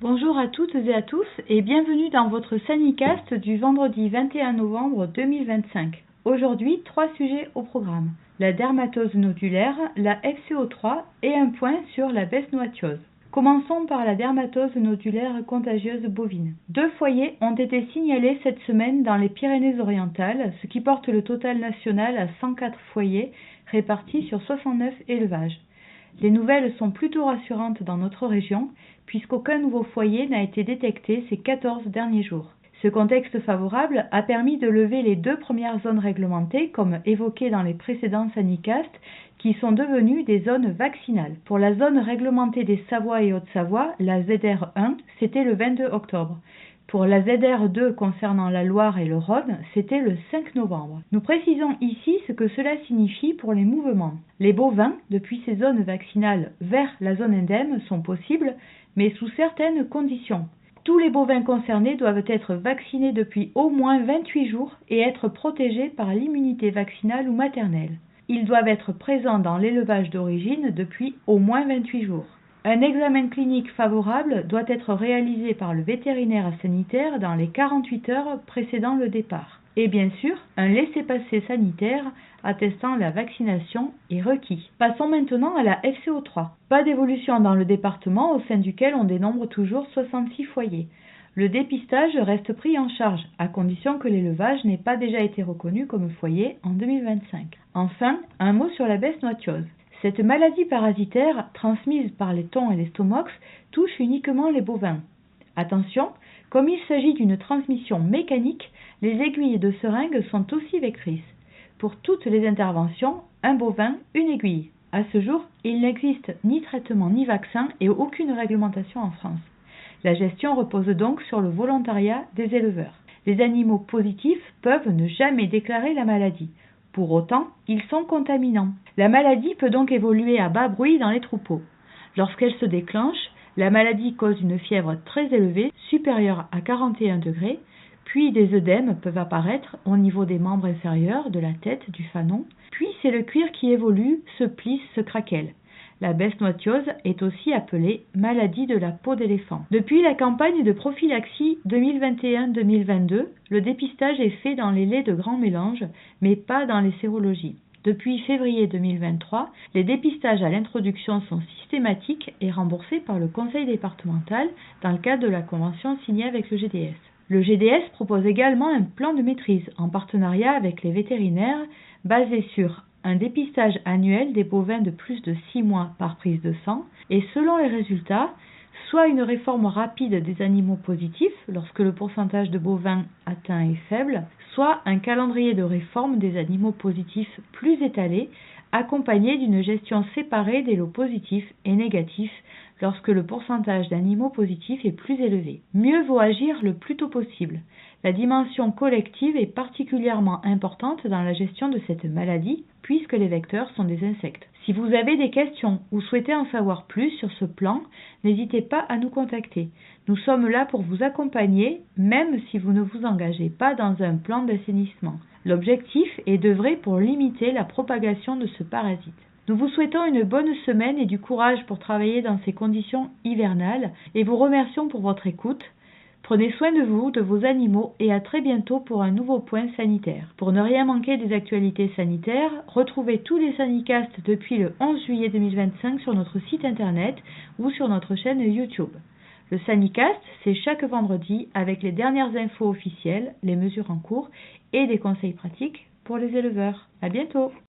Bonjour à toutes et à tous et bienvenue dans votre Sanicast du vendredi 21 novembre 2025. Aujourd'hui, 3 sujets au programme. La dermatose nodulaire, la FCO3 et un point sur la bestnoatiose. Commençons par la dermatose nodulaire contagieuse bovine. 2 foyers ont été signalés cette semaine dans les Pyrénées-Orientales, ce qui porte le total national à 104 foyers répartis sur 69 élevages. Les nouvelles sont plutôt rassurantes dans notre région, puisqu'aucun nouveau foyer n'a été détecté ces 14 derniers jours. Ce contexte favorable a permis de lever les 2 premières zones réglementées, comme évoqué dans les précédents Sanicast, qui sont devenues des zones vaccinales. Pour la zone réglementée des Savoie et Haute-Savoie, la ZR1, c'était le 22 octobre. Pour la ZR2 concernant la Loire et le Rhône, c'était le 5 novembre. Nous précisons ici ce que cela signifie pour les mouvements. Les bovins, depuis ces zones vaccinales vers la zone indemne, sont possibles, mais sous certaines conditions. Tous les bovins concernés doivent être vaccinés depuis au moins 28 jours et être protégés par l'immunité vaccinale ou maternelle. Ils doivent être présents dans l'élevage d'origine depuis au moins 28 jours. Un examen clinique favorable doit être réalisé par le vétérinaire sanitaire dans les 48 heures précédant le départ. Et bien sûr, un laissez-passer sanitaire attestant la vaccination est requis. Passons maintenant à la FCO3. Pas d'évolution dans le département au sein duquel on dénombre toujours 66 foyers. Le dépistage reste pris en charge, à condition que l'élevage n'ait pas déjà été reconnu comme foyer en 2025. Enfin, un mot sur la bestnoatiose. Cette maladie parasitaire, transmise par les thons et les stomox, touche uniquement les bovins. Attention, comme il s'agit d'une transmission mécanique, les aiguilles de seringue sont aussi vectrices. Pour toutes les interventions, un bovin, une aiguille. À ce jour, il n'existe ni traitement ni vaccin et aucune réglementation en France. La gestion repose donc sur le volontariat des éleveurs. Les animaux positifs peuvent ne jamais déclarer la maladie. Pour autant, ils sont contaminants. La maladie peut donc évoluer à bas bruit dans les troupeaux. Lorsqu'elle se déclenche, la maladie cause une fièvre très élevée, supérieure à 41 degrés, puis des œdèmes peuvent apparaître au niveau des membres inférieurs, de la tête, du fanon, puis c'est le cuir qui évolue, se plisse, se craquelle. La bestnoatiose est aussi appelée maladie de la peau d'éléphant. Depuis la campagne de prophylaxie 2021-2022, le dépistage est fait dans les laits de grands mélanges, mais pas dans les sérologies. Depuis février 2023, les dépistages à l'introduction sont systématiques et remboursés par le conseil départemental dans le cadre de la convention signée avec le GDS. Le GDS propose également un plan de maîtrise en partenariat avec les vétérinaires basé sur un dépistage annuel des bovins de plus de 6 mois par prise de sang et selon les résultats, soit une réforme rapide des animaux positifs lorsque le pourcentage de bovins atteint est faible, soit un calendrier de réforme des animaux positifs plus étalé, accompagné d'une gestion séparée des lots positifs et négatifs lorsque le pourcentage d'animaux positifs est plus élevé. Mieux vaut agir le plus tôt possible. La dimension collective est particulièrement importante dans la gestion de cette maladie, puisque les vecteurs sont des insectes. Si vous avez des questions ou souhaitez en savoir plus sur ce plan, n'hésitez pas à nous contacter. Nous sommes là pour vous accompagner, même si vous ne vous engagez pas dans un plan d'assainissement. L'objectif est d'œuvrer pour limiter la propagation de ce parasite. Nous vous souhaitons une bonne semaine et du courage pour travailler dans ces conditions hivernales et vous remercions pour votre écoute. Prenez soin de vous, de vos animaux et à très bientôt pour un nouveau point sanitaire. Pour ne rien manquer des actualités sanitaires, retrouvez tous les Sanicasts depuis le 11 juillet 2025 sur notre site internet ou sur notre chaîne YouTube. Le Sanicast, c'est chaque vendredi avec les dernières infos officielles, les mesures en cours et des conseils pratiques pour les éleveurs. À bientôt!